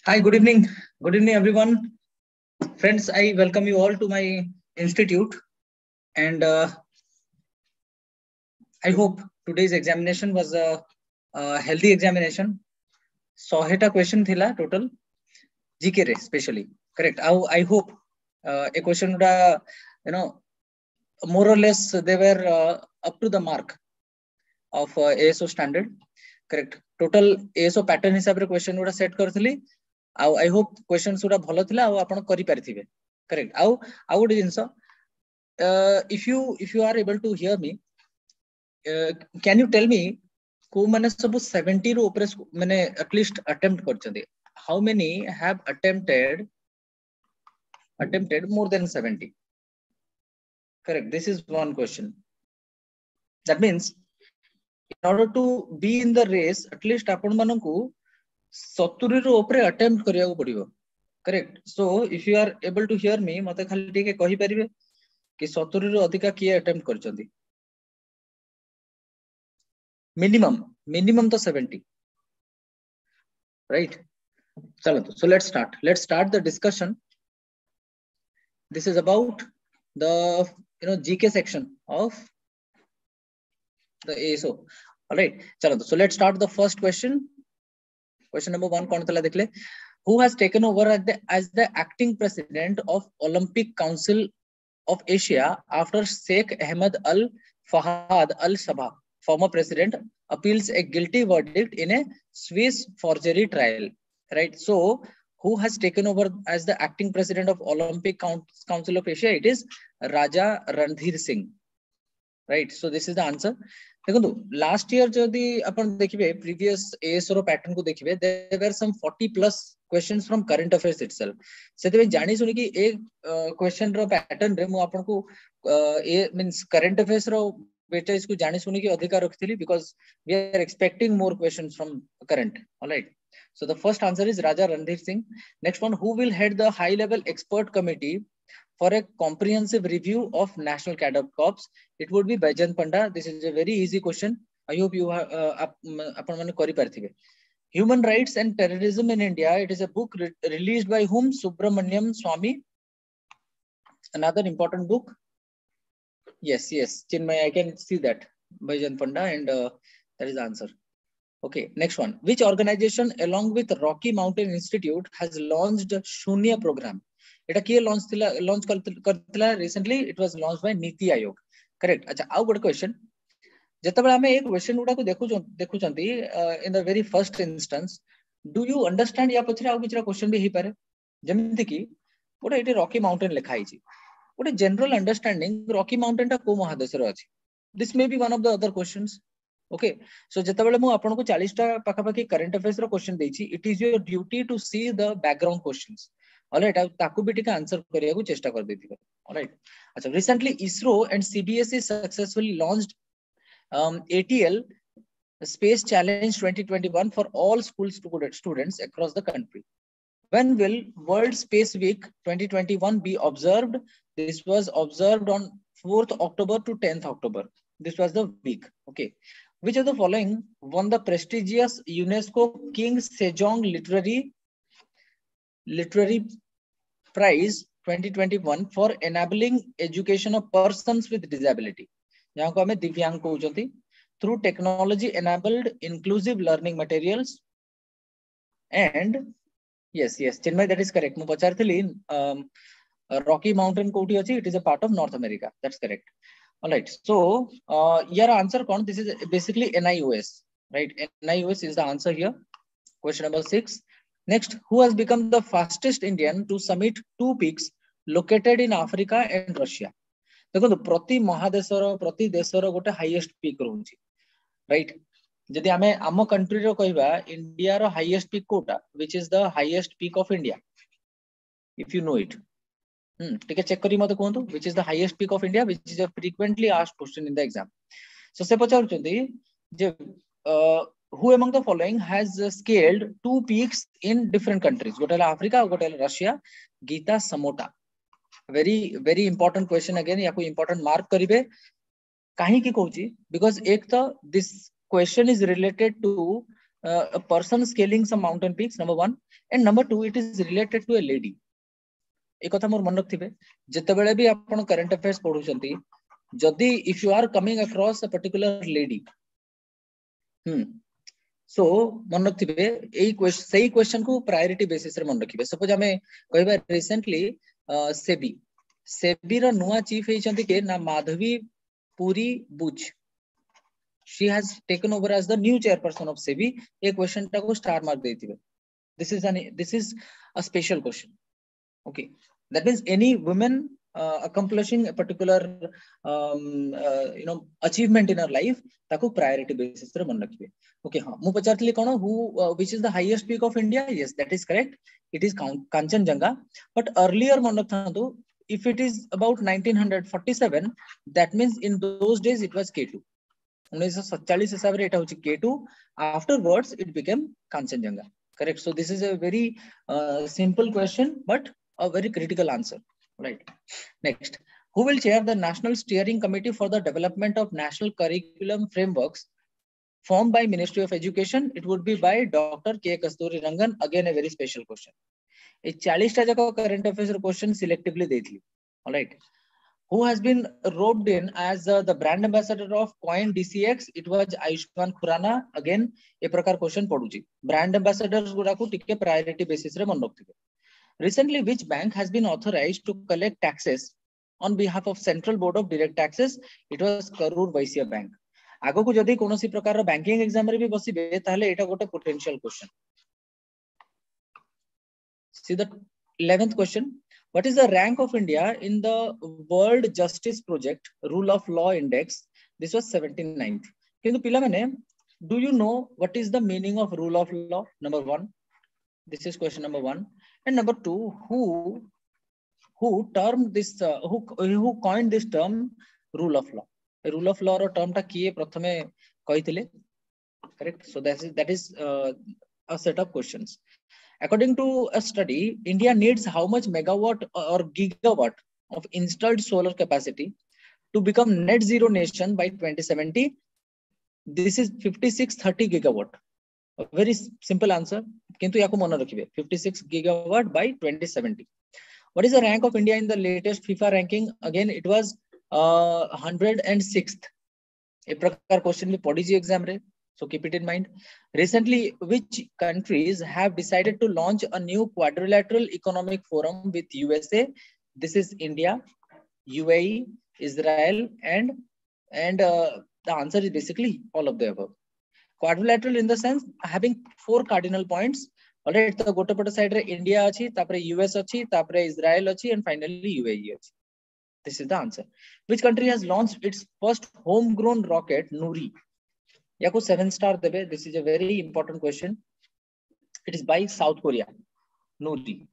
Hi, good evening. Good evening, everyone. Friends, I welcome you all to my institute. And I hope today's examination was a healthy examination. 100 question thila total. GK re, especially. Correct. I hope a question more or less they were up to the mark of ASO standard. Correct. Total ASO pattern हिसाब रे question गुड़ा set करथली. I hope questions गुड़ा भलो थिला आउ आपण करि पारिथिबे. Correct. आउ गुडी जिंस if you are able to hear me, can you tell me को माने सब 70 रो ऊपर माने at least attempt करछन्ते? How many have attempted more than 70? Correct. This is one question. That means in order to be in the race, at least आपण मानकू 70 रो ऊपर attempt करिया को पड़िबो. Correct. So if you are able to hear me, मते खाली टिके कहि परिबे कि 70 रो अधिका किए attempt करछन्ती? Minimum to 70, right? So let's start the discussion. This is about the GK section of the ASO. All right, so let's start the first question. Question number 1 कौन तला देखले? Who has taken over as the acting president of Olympic Council of Asia after Sheikh Ahmed Al Fahad Al Sabah, former president, appeals a guilty verdict in a Swiss forgery trial? Right. So, who has taken over as the acting president of Olympic Council of Asia? It is Raja Randhir Singh. Right. So, this is the answer. Last year, previous ASO pattern there were some 40 plus questions from current affairs itself. So, jani suni ki ek question pattern means current affairs इसको जाने सुनी की अधिकार रखथिली because we are expecting more questions from current. All right. So the first answer is Raja Randhir Singh. Next one, who will head the high level expert committee for a comprehensive review of National Cadet Corps? It would be Baijan Panda. This is a very easy question. I hope you apan mane kari parthibe. Human Rights and Terrorism in India. It is a book released by whom? Subramaniam Swamy. Another important book. Yes, Chinmay, I can see that. Baijan Panda, and that is the answer. Okay, next one. Which organization along with Rocky Mountain Institute has launched Shunya program? Eta kiye launch kartila recently? It was launched by Niti Aayog. Correct. Acha, now good question. Jetabale ame ek question guda ko dekhu chanti in the very first instance, do you understand ya pachre au kichra question bhi hi pare? Jemiti ki gote eti Rocky Mountain lekha hichi. What a general understanding Rocky Mountain ta ko mahadesara achi. This may be one of the other questions. Okay, so jetabale mu apan ko 40 ta pakapaki current affairs ro question deichi, it is your duty to see the background questions. All right, taku bi tika answer kariya ko chesta kar detibe. All right. Acha, recently ISRO and CBSE successfully launched ATL Space Challenge 2021 for all school students across the country. When will World Space Week 2021 be observed? This was observed on 4th October to 10th October. This was the week. Okay. Which of the following won the prestigious UNESCO King Sejong Literary Prize 2021 for enabling education of persons with disability? यहाँ को हमें दिव्यांग कहते through technology enabled inclusive learning materials. And yes, Chinmay, that is correct. Mu pacharthili Rocky Mountain koti achi, it is a part of North America. That's correct. All right. So your answer kon, this is basically NIOS, right? NIOS is the answer here. Question number 6. Next, who has become the fastest Indian to summit 2 peaks located in Africa and Russia? देखो प्रति महादेशर प्रति देशर गोटे highest peak रहउची, right? जदि आमे आम country रो कहबा इंडिया रो हाईएस्ट पीक कोटा, which is the highest peak of India, if you know it. ठीक है, चेक करी मते कोंतु which is the highest peak of India, which is a frequently asked question in the exam. So se पचारुचंती J who among the following has scaled 2 peaks in different countries? गोटे Africa, गोटे Russia. Gita समोटा. Very important question again. या कोई important mark करिवे. काहे की कहूची? Because एक तो this question is related to a person scaling some mountain peaks, number one, and number two, it is related to a lady. एक कथा मोर मन रखिबे जेतेबेले भी आपण करंट अफेयर्स पढुचंती जदी if you are coming across a particular lady so मन रखिबे सेही क्वेश्चन को प्रायोरिटी बेसिस रे मन रखिबे सपोज हमें कहबा रिसेंटली सेबी रो नुवा चीफ हेचंती के ना Madhavi Puri Buch she has taken over as the new chairperson of SEBI a question ta ko star mark देथिबे this is a special question. Okay, that means any woman accomplishing a particular achievement in her life ताको priority basis रे मन रखिबे. Okay, हाँ मु पचारतली कोन who which is the highest peak of India? Yes, that is correct, it is Kanchenjunga. But earlier मन रखथांतु if it is about 1947 that means in those days it was K2. 1947 हिसाब रे एटा होची K2, afterwards it became Kanchenjunga. Correct. So this is a very simple question but a very critical answer, right? Next, who will chair the National Steering Committee for the Development of National Curriculum Frameworks formed by Ministry of Education? It would be by Dr. K. Kasturirangan. Again, a very special question. A 40 ta jaka current affairs question selectively देथली. All right. Who has been roped in as the brand ambassador of Coin DCX? It was Ayushman Khurrana. Again, a प्रकार question पढुची. Brand ambassadors गुडा को टिके priority basis रे मन रखथिबे. Recently, which bank has been authorized to collect taxes on behalf of Central Board of Direct Taxes? It was Karur Vysya Bank. आगो को जदी कोनोसी प्रकार रो बैंकिंग एग्जाम रे भी बसिबे ताहले एटा गोटे potential question. See the 11th question. What is the rank of India in the World Justice Project Rule of Law Index? This was 79th. Kintu pila mane, do you know what is the meaning of rule of law? Number one. This is question number one. And number two, who termed this who coined this term rule of law? A rule of law term ta kiye prathame kahithile? Correct. So that is a set of questions. According to a study, India needs how much megawatt or gigawatt of installed solar capacity to become net zero nation by 2070? This is 5630 gigawatt. A very simple answer. Kintu yaku mona rakhibe. 56 gigawatt by 2070. What is the rank of India in the latest FIFA ranking? Again, it was 106th. A prakar question we padichi exam re. So keep it in mind. Recently, which countries have decided to launch a new quadrilateral economic forum with USA? This is India, UAE, Israel, and the answer is basically all of the above. Quadrilateral in the sense having 4 cardinal points. Alright, the gote pata side re India achi, tapre US achi, tapre Israel achi, and finally UAE achi. This is the answer. Which country has launched its first homegrown rocket, Nuri? Yaku 7-star debe. This is a very important question. It is by South Korea, Nuri.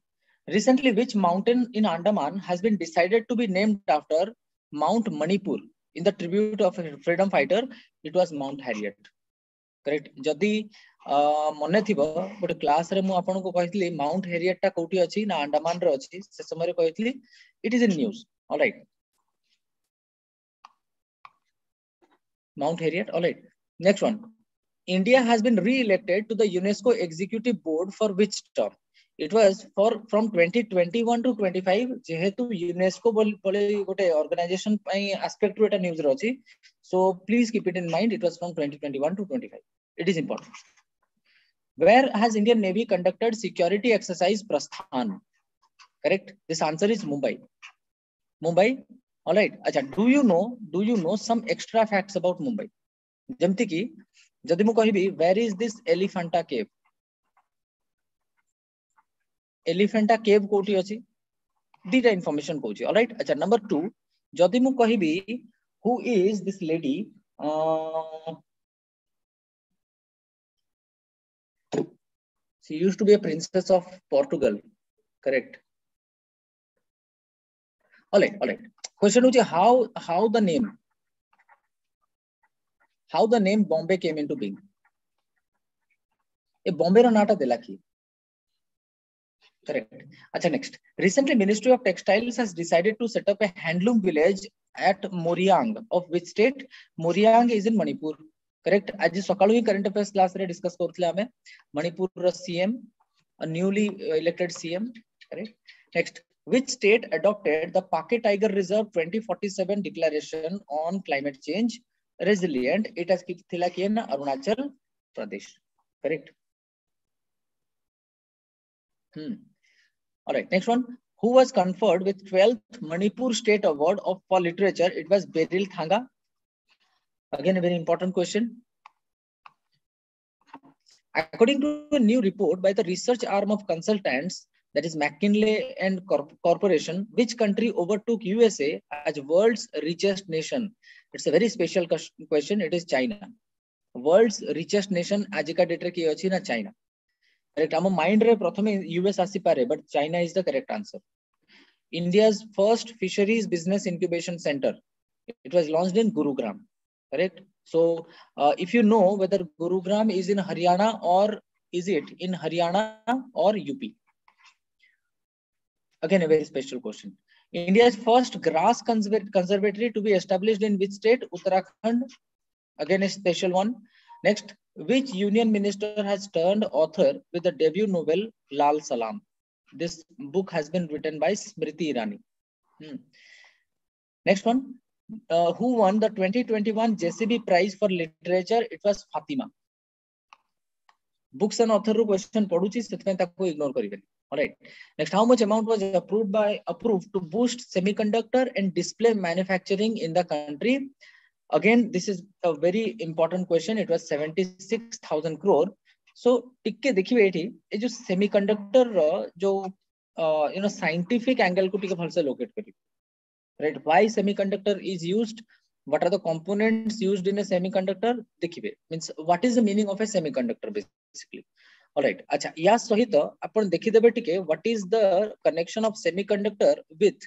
Recently, which mountain in Andaman has been decided to be named after Mount Manipur in the tribute of a freedom fighter? It was Mount Harriet. Correct. Jodi mone thibo gote class re mu apan ko kahitli Mount Harriet ta kouti achi na Andaman re achi se samay re kahitli it is in news. All right. Mount Harriet. All right. Next one. India has been re-elected to the UNESCO Executive Board for which term? It was from 2021 to 25. जेहेतु UNESCO बोले गोटे organization पाई aspect रो एटा news रो अछि. So please keep it in mind. It was from 2021 to 25. It is important. Where has Indian Navy conducted security exercise Prasthan? Correct. This answer is Mumbai. Mumbai. All right. Acha, do you know some extra facts about Mumbai? जेमती की जदि मु कहिबी where is this Elephanta cave? Elephanta cave कोठी अछि? दीटा information कहूची. All right. अच्छा, number 2, जदि मु कहिबी who is this lady? She used to be a princess of Portugal. Correct. All right. Question होची how the name Bombay came into being? A Bombay ro naata dela ki? Correct. Acha, next. Recently, Ministry of Textiles has decided to set up a handloom village at Moryang of which state? Moryang is in Manipur. Correct आज सकाळू ही current affairs class रे discuss करथले हमें मणिपुर रो CM a newly elected CM. Correct. Next, which state adopted the Pake Tiger Reserve 2047 declaration on climate change resilient? It has thila kiye na Arunachal Pradesh. Correct. All right. Next one. Who was conferred with 12th Manipur State Award for Literature? It was Beryl Thanga. Again, a very important question. According to a new report by the research arm of consultants, that is McKinsey and Corporation, which country overtook USA as world's richest nation? It's a very special question. It is China. World's richest nation ajika date re ki achi na China. Correct. Am mind re prathame US asi pare, but China is the correct answer. India's first fisheries business incubation center. It was launched in Gurugram. Correct. So if you know whether Gurugram is in Haryana or is it in Haryana or UP? Again, a very special question. India's first grass conservatory to be established in which state? Uttarakhand. Again, a special one. Next, which union minister has turned author with the debut novel Lal Salam? This book has been written by Smriti Irani. Next one. Who won the 2021 JCB Prize for Literature? It was Fatima. Books and author question पढ़ुची ସେଥିପାଇଁ ତାକୁ ignore କରିବେନି. All right. Next, how much amount was approved to boost semiconductor and display manufacturing in the country? Again, this is a very important question. It was 76,000 crore. So टिके देखिए एठी ए जो semiconductor जो scientific angle को टिके भलसे locate करिए. Right? Why semiconductor is used? What are the components used in a semiconductor? देखिए means what is the meaning of a semiconductor basically? All right. अच्छा या सहित अपन देखि देबे टिके what is the connection of semiconductor with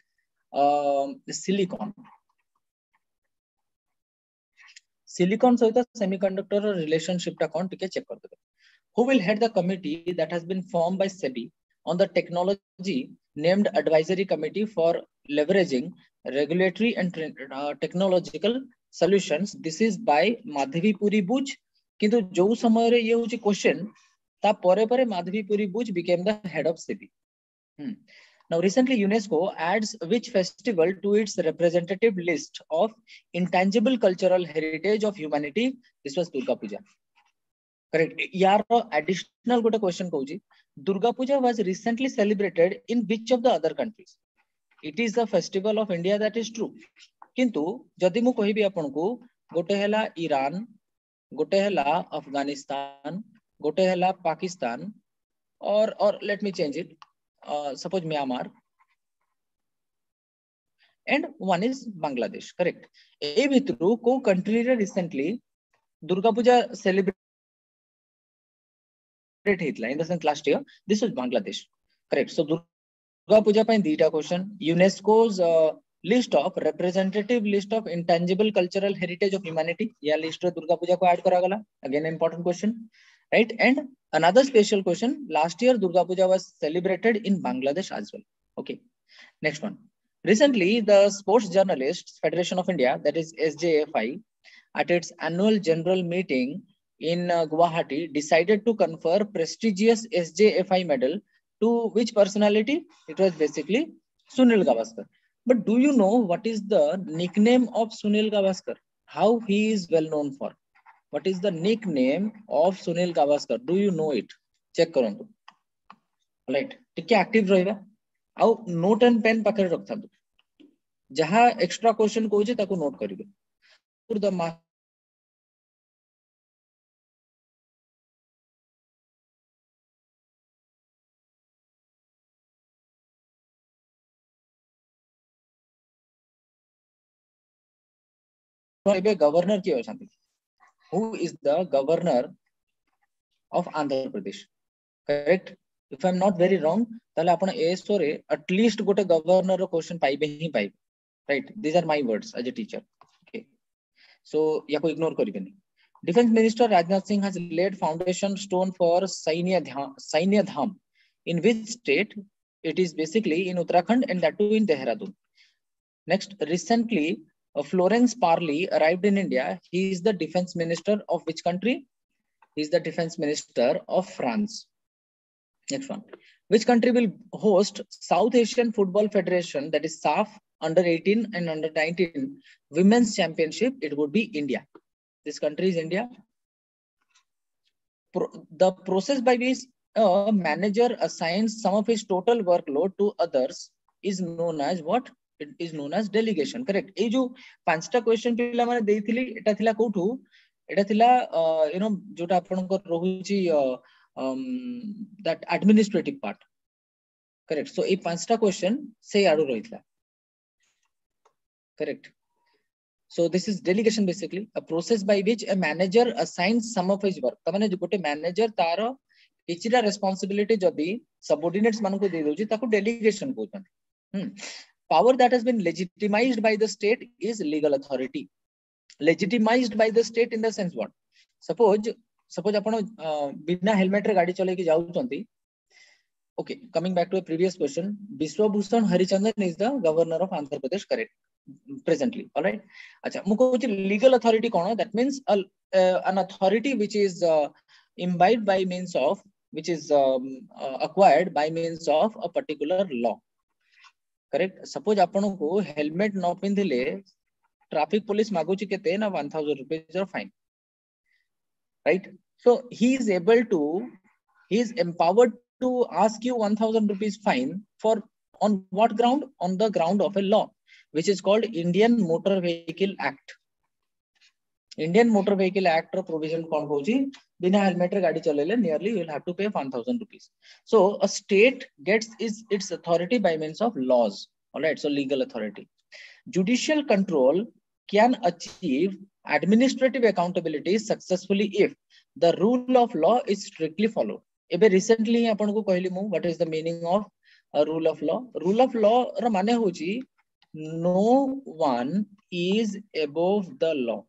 silicon? Silicon सहित semiconductor relationship टा कौन टिके check कर देबे. Who will head the committee that has been formed by SEBI on the technology named Advisory Committee for Leveraging Regulatory and Technological Solutions? This is by Madhavi Puri Buj. किंतु जो समय रे ये होची क्वेश्चन ता परे परे माधवी पुरी बुज became the head of SEBI. Now recently UNESCO adds which festival to its representative list of intangible cultural heritage of humanity? This was Durga Puja. Correct. यार additional गोटे question कहूची. Durga Puja was recently celebrated in which of the other countries? It is the festival of India, that is true. किंतु जदि मु कहिबी आपनको गोटे हला Iran, गोटे हला अफगानिस्तान, गोटे हला पाकिस्तान और let me change it. Suppose Myanmar and one is Bangladesh. Correct. ए भितरु को country रे recently Durga Puja celebrate in the sense last year. This was Bangladesh. Correct. So Durga Puja pain dita question. UNESCO's list of representative list of intangible cultural heritage of humanity. या list रे Durga Puja को add करा गला. Again, important question, right? And another special question. Last year Durga Puja was celebrated in Bangladesh as well. Okay. Next one. Recently, the Sports Journalists Federation of India, that is SJFI, at its annual general meeting in Guwahati, decided to confer prestigious SJFI medal to which personality? It was basically Sunil Gavaskar. But do you know what is the nickname of Sunil Gavaskar? How he is well known for? What is the nickname of Sunil Gavaskar? Do you know it? Check करो. Right. टिके active रहिबा. आउ note and pen पाखरे रखथांतु. जहाँ extra question कहूचे ताको note करिवे. For the governor की अशांति. Who is the governor of Andhra Pradesh? Correct. If I am not very wrong, ताले आपण ASO रे at least गोटे governor रो question पाइबे ही पाइबे. Right. These are my words as a teacher. Okay. So याको ignore करिबेनी. Defense Minister Rajnath Singh has laid foundation stone for Sainya Dham. In which state? It is basically in Uttarakhand and that too in Dehradun. Next, recently Florence Parly arrived in India. He is the defense minister of which country? He is the defense minister of France. Next one. Which country will host South Asian Football Federation, that is SAF, under 18 and under 19 women's championship? It would be India. This country is India. The process by which a manager assigns some of his total workload to others is known as what? It is known as delegation. Correct. ये जो पांचटा question पिला माने देइथिली एटा थिला कोठू एटा थिला जोटा आपनकर रहुची that administrative part. Correct. So ये पांचटा question से आडू रहितला. Correct. So this is delegation, basically a process by which a manager assigns some of his work. तमाने जो गोटे manager तारो किछिटा responsibility जदी subordinates मानको दे दोची ताको delegation कहउछन. Power that has been legitimized by the state is legal authority. Legitimized by the state in the sense what? Suppose आपण बिना helmet रे गाड़ी चले के जाउछंती. Okay, coming back to a previous question, Biswabhushan Harichandran is the governor of Andhra Pradesh, correct? Presently, all right. Acha, मुझे legal authority कौन? That means an authority which is imbibed by means of, which is acquired by means of a particular law. Correct. Suppose आपण को helmet न पिंधिले traffic police मागुची केते ना 1000 rupees or fine. Right. So he is empowered to ask you 1000 rupees fine for on what ground? On the ground of a law, which is called Indian Motor Vehicle Act. Indian Motor Vehicle Act provision कौन होची? बिना helmet रे गाड़ी चलेले nearly you will have to pay 1000 rupees. So a state gets its authority by means of laws. All right. So legal authority. Judicial control can achieve administrative accountability successfully if the rule of law is strictly followed. एबे recently आपण को कहली मु what is the meaning of a rule of law? Rule of law रा माने होची no one is above the law.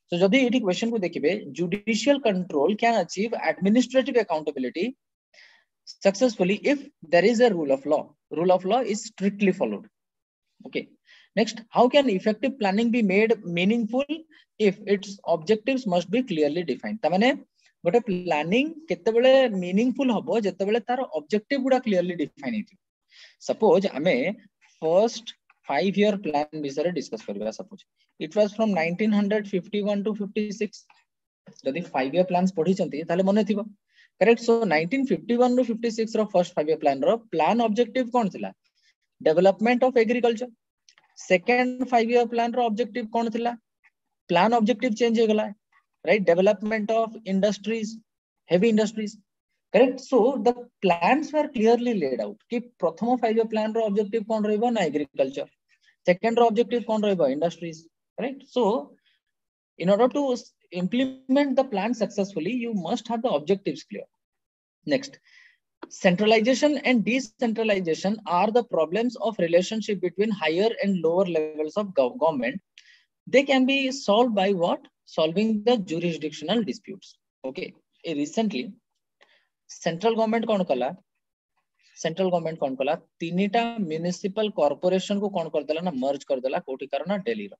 So जदि eighty question को देखिबे, judicial control can achieve administrative accountability successfully if there is a rule of law. Rule of law is strictly followed. Okay. Next, how can effective planning be made meaningful if its objectives must be clearly defined? तमाने गोटे planning केतेबेले meaningful हबो जेतेबेले तार objective गुडा clearly define हेति. Suppose आमे first 5-year plan विषय discuss करबा. Suppose it was from 1951 to 56. जदि 5-year plans पढी चंती ताले मने थिबो. Correct. So 1951 to 56 row first 5-year plan row plan objective कोन थिला? Development of agriculture. Second 5-year plan row objective कोन थिला? Plan objective change हो गला, right? Development of industries, heavy industries. Correct. So the plans were clearly laid out कि प्रथम 5-year plan रो objective कोन रहइबो ना agriculture. Second row objective cone रहइबो industries. Right. So in order to implement the plan successfully, you must have the objectives clear. Next, centralization and decentralization are the problems of relationship between higher and lower levels of government. They can be solved by what? Solving the jurisdictional disputes. Okay. Recently, central government कौन कला? Central government कौन कला? तीनिटा municipal corporation को कौन कर देला ना merge कर देला कोठी करना Delhi row.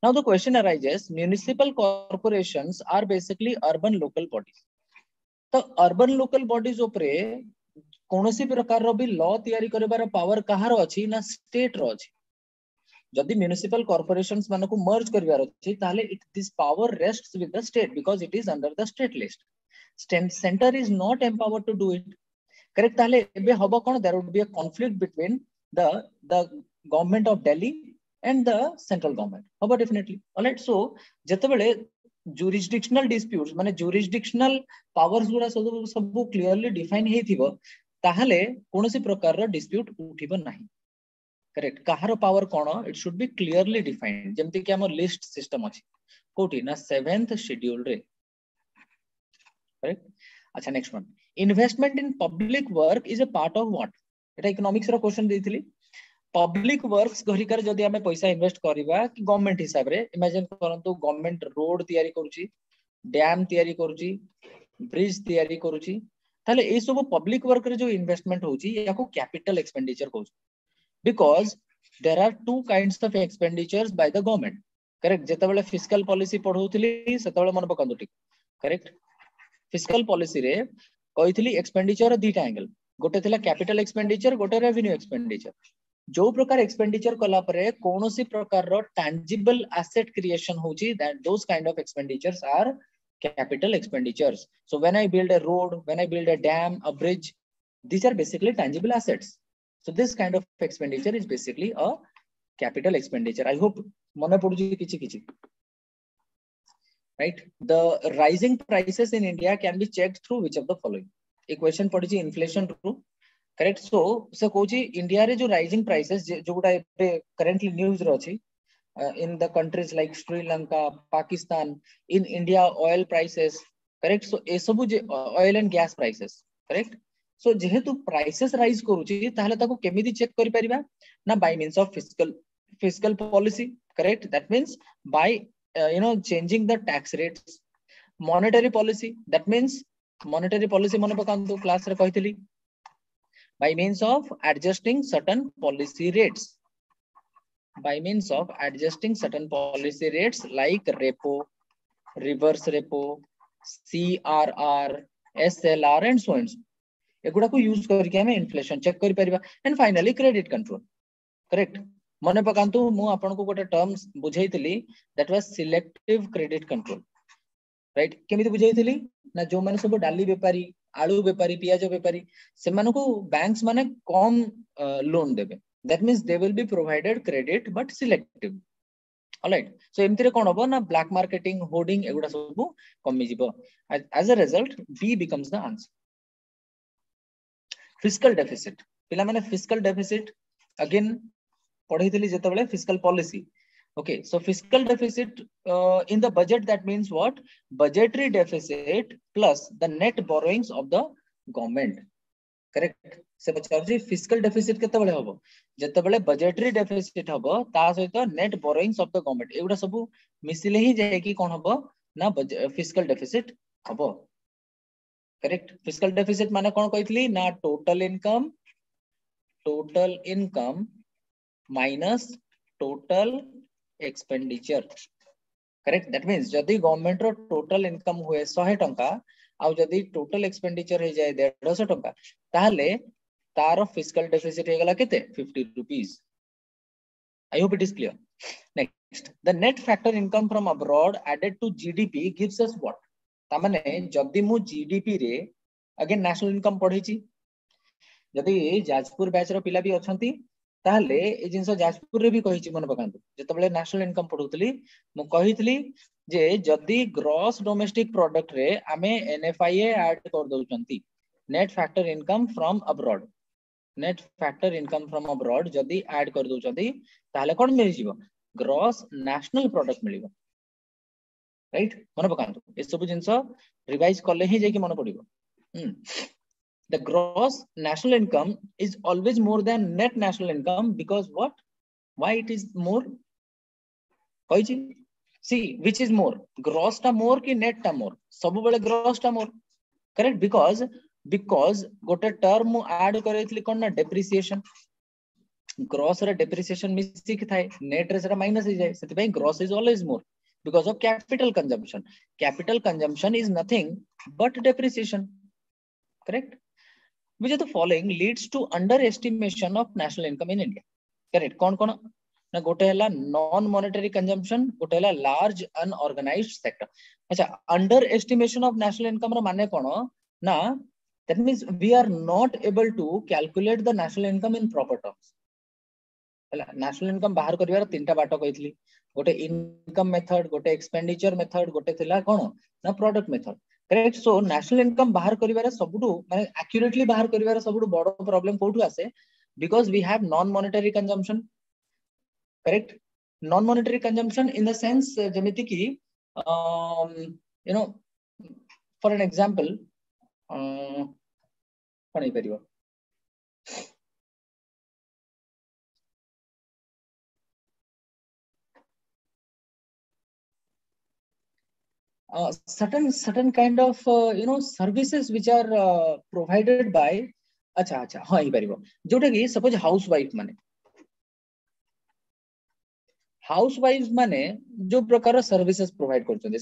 Now the question arises, municipal corporations are basically urban local bodies. तो urban local bodies उपरे कोनोसी प्रकार रो भी law तैयारी करिबार power कहार अछि ना state रो अछि. जदि municipal corporations मानको merge करिबार अछि ताले this power rests with the state because it is under the state list. Center is not empowered to do it. Correct. ताले एबे हबो कोन? There would be a conflict between the government of Delhi and the central government. How about definitely? All right. So जेतेबेले jurisdictional disputes माने jurisdictional powers गुडा सब clearly define हेथिबो ताहाले कोनोसी प्रकार रो dispute उठिबो नाही. Correct. Kahar power cone? It should be clearly defined. जेमति कि हमर list system अछि कोठी ना 7th schedule रे. Correct. अच्छा, next one. Investment in public work is a part of what? Etah economics row question देइथिली. Public works घरिकार जदि हमें पैसा इन्वेस्ट करिबा कि गवर्नमेंट हिसाब रे इमेजिन करंतु गवर्नमेंट रोड तयारी करूची, डैम तयारी करूची, ब्रिज तयारी करूची, ताले ए सब पब्लिक वर्क रे जो इन्वेस्टमेंट होची याको कैपिटल एक्सपेंडिचर कहू. because there are two kinds of expenditures by the government. Correct? जेतबेले fiscal policy पढौतली सेतबेले मन पकांदो ठीक. Correct? Fiscal policy रे कहितली expenditure दीटा एंगल. गोटे थिला capital expenditure, गोटे revenue expenditure. जो प्रकार expenditure कला परे कोनोसी प्रकार रो tangible asset creation होची, that those kind of expenditures are capital expenditures. So when I build a road, when I build a dam, a bridge, these are basically tangible assets. So this kind of expenditure is basically a capital expenditure. I hope mone poduchi kichi kichi. Right? The rising prices in India can be checked through which of the following? Equation poduchi inflation through. Correct? So kochi India re jo rising prices jo guta currently news ro achi in the countries like Sri Lanka, Pakistan, in India oil prices. Correct? So esabu oil and gas prices. Correct? So जेहेतु prices rise करूची ताहले ताको केमिति check करि परिबा ना by means of fiscal policy. Correct? That means by changing the tax rates. Monetary policy, that means monetary policy मन पकांतु class रे कहितली by means of adjusting certain policy rates. By means of adjusting certain policy rates like repo, reverse repo, CRR, SLR and so on. एगुडा को use करके हमें inflation check करि परिबा. And finally credit control. Correct? मने पकांतु मु आपन को गोटे टर्म्स बुझैतली, that was selective credit control. Right? केमिति बुझैतली ना जो माने सब डाली व्यापारी, आलू व्यापारी, पियाज व्यापारी से माने को बैंक्स माने कम लोन देबे. That means they will be provided credit but selective. Alright? So एमति रे कोन होबो ना ब्लैक मार्केटिंग, होर्डिंग एगुडा सब कमी जिवो. As a result B becomes the answer. Fiscal deficit. पिला माने fiscal deficit again पढैतली जेतबेले fiscal policy. Okay, so fiscal deficit in the budget, that means what? Budgetary deficit plus the net borrowings of the government. Correct? से पचारजी fiscal deficit केतबेले हबो? जेतबेले budgetary deficit हबो ता सहित net borrowings of the government एगुडा सब मिसिले ही जाय कि कोन हबो ना fiscal deficit हबो. Correct? Fiscal deficit माने कौन कहतली ना total income minus total expenditure. Correct? That means जदि government रो total income हुए 100 टंका आउ जदि total expenditure हे जाय 150 टंका ताहले तारो fiscal deficit हे गला केते 50 rupees. I hope it is clear. Next, the net factor income from abroad added to GDP gives us what? तामाने जदि मु जीडीपी रे अगेन नेशनल इनकम पढिची, जदि जाजपुर बैच रो पिला भी अछंती ताहले ए जिंस जाजपुर रे भी कहिची मन पकांतु. जेतबेले नेशनल इनकम पढुतली मु कहितली जे जदि ग्रॉस डोमेस्टिक प्रोडक्ट रे आमे एनएफआईए ऐड कर दउचंती, net factor income from abroad. Net factor income from abroad जदि ऐड कर दउचंती ताहले कोन मिल जिवो? ग्रॉस नेशनल प्रोडक्ट मिलिबो. राइट? मन पकांतु ए सब जिंस रिवाइज करले ही जे कि मन पडिबो. The gross national income is always more than net national income because what? Why it is more? कहिची? See, which is more? Gross टा more कि net टा more? सब बेले gross टा more. Correct? Because गोटे टर्म मु ऐड करैतली कोन ना depreciation. Gross रे depreciation मिसी कि थाए, net रे सेटा माइनस हो जाय. सेति भाई gross is always more because of capital consumption. Capital consumption is nothing but depreciation. Correct? Which of the following leads to underestimation of national income in India? Correct? कौन कौन ना गोटे हला non monetary consumption, गोटे हला large unorganized sector. अच्छा, underestimation of national income रो माने कोन ना, that means we are not able to calculate the national income in proper terms. national income बाहर करिवार तीनटा बाट कहितली, गोटे इनकम मेथड, गोटे एक्सपेंडिचर मेथड, गोटे थिला कोन ना product method. Correct? So national income बाहर करिवार सबुटू माने एक्यूरेटली बाहर करिवार सबुटू बड़ प्रॉब्लम कोठू आसे? Because we have non monetary consumption. Correct? Non monetary consumption in the sense जेमिति कि you know for an example कोन परिबो certain kind of services which are provided by. अच्छा हाँ ही परिबो जोटा कि सपोज हाउस वाइफ माने हाउसवाइफ माने जो प्रकार सर्विसेज प्रोवाइड करछन्ते,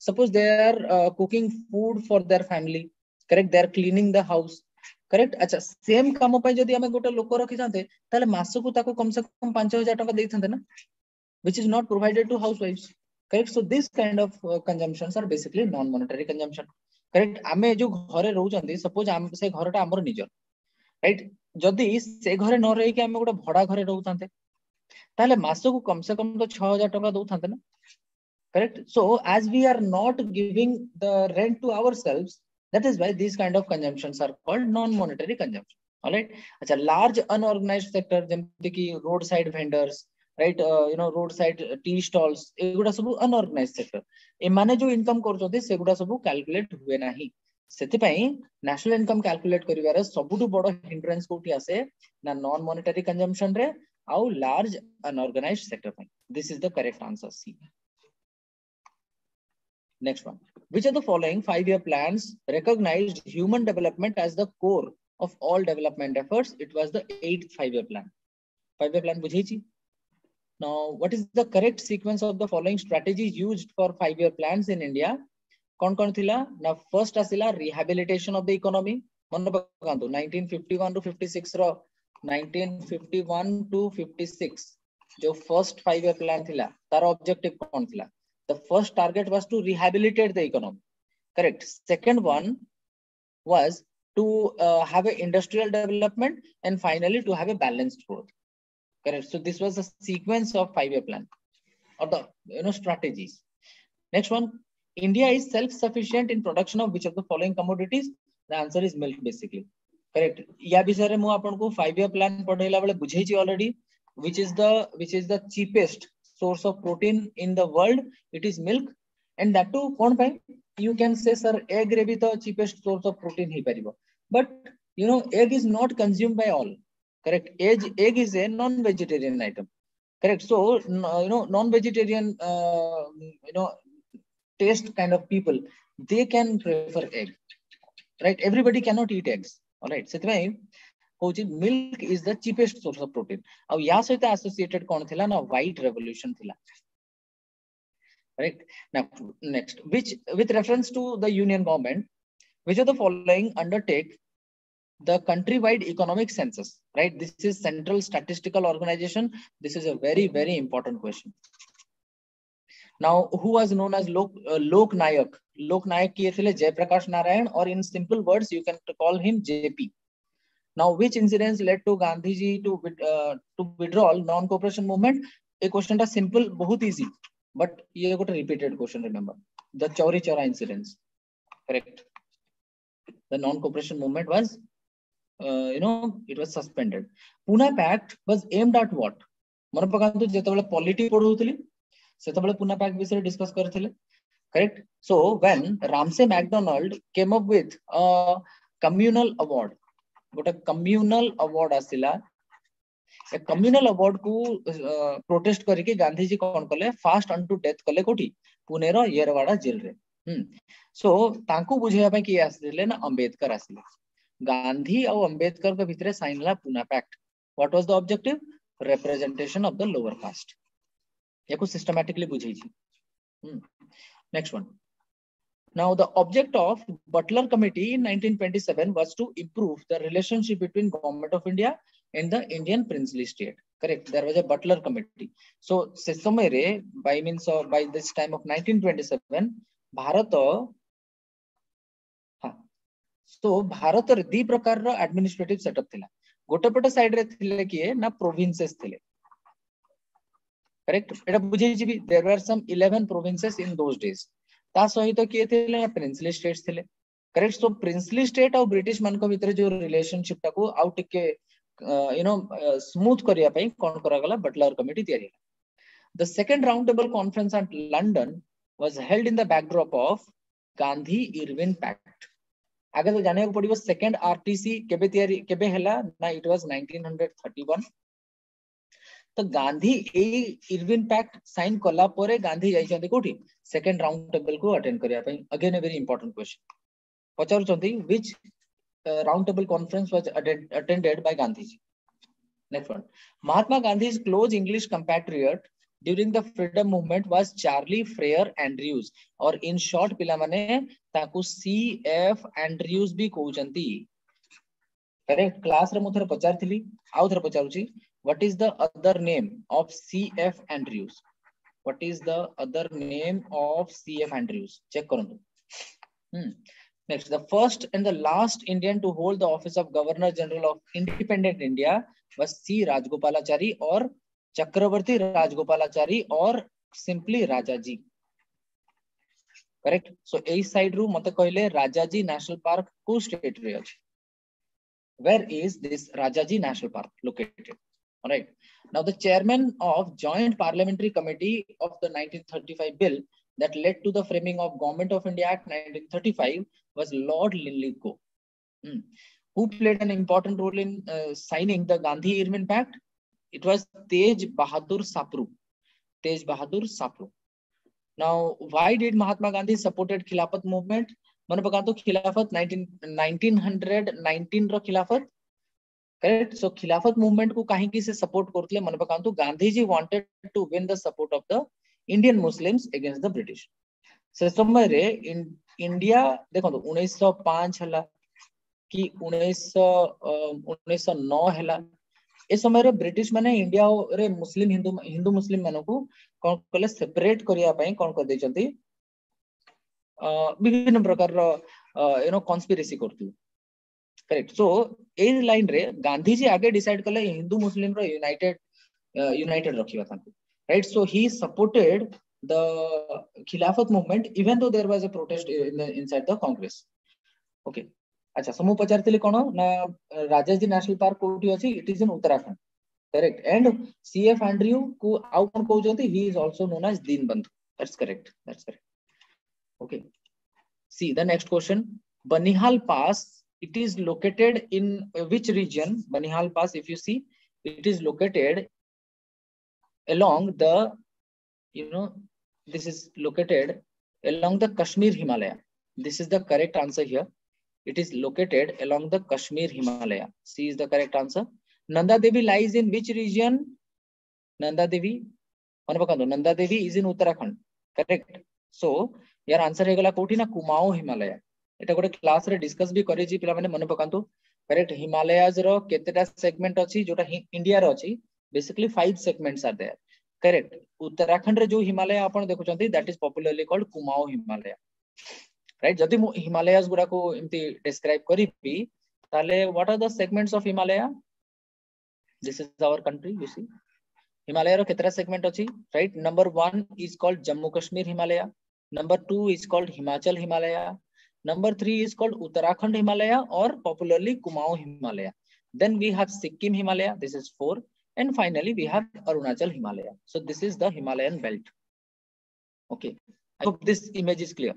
suppose they are cooking food for their family, correct, they are cleaning the house, correct. अच्छा, सेम काम पय जदी हमें गोटे लोक रखि थाते ताले मासकु ताको कम से कम 5000 टका देइ थाते ना, which is not provided to housewives, correct। So this kind of consumptions are basically non monetary consumption, correct। आमे जो घरे रहउ जंदी, सपोज आम से घरटा हमर निजर, राइट, जदी से घरे न रही के आमे गोटे भड़ा घरे रहउ थाते ताले मासकु कम से कम तो 6000 टका दउ थाते ना, correct। So as we are not giving the rent to ourselves, that is why these kind of consumptions are called non monetary consumption, all right। acha, large unorganized sector jemti ki roadside vendors, right, roadside tea stalls, eguda sabu unorganized sector, emane jo income करछोते सेगुडा सब calculate हुए नाही। सेति पई national income calculate करिवारे सबुटु बडो hindrance कोठी आसे ना non monetary consumption रे आउ लार्ज अनऑर्गेनाइज्ड सेक्टर पई। This is the correct answer, C. Next one, which of the following 5-year plans recognized human development as the core of all development efforts? It was the 8th 5-year plan। 5-year plan बुझेछि। Now, what is the correct sequence of the following strategies used for 5-year plans in India? कौन थिला ना, first आसिला rehabilitation of the economy, मन पकांतु 1951 to 56 row, 1951 to 56 जो first 5-year plan थिला तार objective कौन थिला? The first target was to rehabilitate the economy, correct। Second one was to have a industrial development, and finally to have a balanced growth, correct। So this was the sequence of 5-year plan or the strategies। Next one, India is self-sufficient in production of which of the following commodities? The answer is milk, basically, correct। या विषय रे मु आपन को 5-year plan पढैला बेले बुझैछि already, which is the cheapest source of protein in the world, it is milk, and that too kon pai you can say sir egg रे भी तो cheapest source of protein he परिबो, but egg is not consumed by all, correct। egg is a non vegetarian item, correct। So non vegetarian taste kind of people, they can prefer egg, right। Everybody cannot eat eggs, all right। सेतमै milk is the cheapest source of protein। अब या सहित associated कौन थिला ना, white revolution थिला, correct। Now next, which with reference to the union government, which of the following undertake the countrywide economic census, right? This is central statistical organization। This is a very very important question। Now, who was known as Lok Nayak? Lok Nayak किए थे Jayaprakash Narayan, or in simple words you can call him JP। Now, which incidents led to Gandhi ji to withdrawal non-cooperation movement? A question था simple, बहुत easy, but ये got a repeated question, remember the Chauri Chaura incidents, correct। The non-cooperation movement was it was suspended। Pune Pact was aimed at what? मन पकांतु जेतबेले polity पढौतली सेतबेले पुना pact विषय discuss करथिले, correct। So when Ramsay MacDonald came up with a communal award, गोटे communal award आसिला, ए communal award को protest करके गांधी जी कोन कले, fast unto death कले कोठी, पुणे रो Yerwada jail रे। सो तांको बुझेया पे कि आसिले ना अंबेडकर आसिले, गांधी और अंबेडकर के भितरे साइन ला Poona pact. What was the objective? Representation of the lower caste. याको सिस्टमैटिकली बुझेछि। Next one, now the object of Butler Committee in 1927 was to improve the relationship between government of India and the Indian princely state, correct। There was a Butler Committee। So se samay re by means of by this time of 1927 Bharat so Bharat रे दी प्रकार रो administrative setup थिला। गोटे पटे side रे थिले किए ना प्रोविंसेस थिले, करेक्ट। एटा बुझे जिबी there were some 11 provinces in those days. ता सहित किए थिले ना प्रिंसली स्टेट्स थिले, करेक्ट। सो प्रिंसली स्टेट और ब्रिटिश मान को भितर जो रिलेशनशिप टाको आउट टिके स्मूथ करिया पई कोन करा गला, बटलर कमिटी तयारी। The second round table conference at London was held in the backdrop of Gandhi Irwin pact. आगे तो जाने को पड़िबो सेकंड आरटीसी केबे तयारी केबे हैला ना, इट वाज 1931। तो गांधी ए इरविन पैक्ट साइन कला परे गांधी जाई छथि कोठी सेकंड राउंड टेबल को अटेंड करिया पई। Again a very important question पचार छथि, which round table conference was attended by Gandhi ji. Next one, Mahatma गांधी's close English compatriot during the freedom movement was Charlie Freer Andrews, or in short पिला माने ताकू CF Andrews भी कहउचंती. Correct. Class रे मु थरे पचार थिली आउ थरे पचारुची. What is the other name of CF Andrews? What is the other name of CF Andrews? Check करंतु. Next, the first and the last Indian to hold the office of Governor General of Independent India was C. Rajgopalachari or Chakravarti Rajgopalachari or simply Rajaji. Correct. So A side ru mate कहले Rajaji National Park को state रे अछि. Where is this Rajaji National Park located? All right. Now the chairman of Joint Parliamentary Committee of the 1935 bill that led to the framing of Government of India Act 1935 was Lord Linlithgow. Who played an important role in signing the Gandhi-Irwin Pact? It was Tej Bahadur Sapru. Tej Bahadur Sapru. Now, why did Mahatma Gandhi supported Khilafat movement? Mane pakanto Khilafat 1919 ro Khilafat. Correct. So Khilafat movement को कहीं की से support करते हैं. मने पकांतो Gandhi ji wanted to win the support of the Indian Muslims against the British. से समय रे in India देखो तो 1905 हला कि 1909 हला. इस समय रे ब्रिटिश माने इंडिया रे मुस्लिम हिंदू मुस्लिम मानो को कौन कहले सेपरेट करिया पई कौन कर देचंती विभिन्न प्रकार रो कॉन्स्पिरेसी करथि. Correct. So in line रे गांधी जी आगे डिसाइड करले हिंदू मुस्लिम रो united रखिबा तांको. Right. So he supported the Khilafat movement even though there was a protest inside the Congress. Okay. अच्छा समूह पचारथिले कोन ना राजाजी नेशनल पार्क कोठी अछि. It is in Uttarakhand. Correct. And CF Andrew को आउ कोन कहउचंती, he is also known as Deenbandhu. That's correct. That's correct. Okay. See the next question. Banihal Pass, it is located in which region? Banihal Pass, if you see, it is located along the, this is located along the Kashmir Himalaya. This is the correct answer here. It is located along the Kashmir Himalaya. C is the correct answer. Nanda Devi lies in which region? Nanda Devi. Nanda Devi is in Uttarakhand. Correct. So, your answer है गला कोठी ना कुमाऊं हिमालय. एटा गोटे class रे discuss भी करि छी पिला माने मन पकांतु. करेक्ट. हिमालयाज रो केतेटा सेगमेंट अछि जोटा इंडिया रो अछि. Basically 5 segments are there. Correct. Uttarakhand रे जो हिमालय आपण देखुचंती, that is popularly called Kumaon Himalaya. Right. जदि मु हिमालयाज गुडा को एमती डिस्क्राइब करिबी ताले what are the segments of Himalaya? This is our country, you see. Himalaya ro केतेटा सेगमेंट अछि. Right. Number 1 is called Jammu Kashmir Himalaya. Number 2 is called Himachal Himalaya. Number 3 is called Uttarakhand Himalaya or popularly Kumaon Himalaya. Then we have Sikkim Himalaya. This is 4. And finally, we have Arunachal Himalaya. So this is the Himalayan belt. Okay. I hope this image is clear.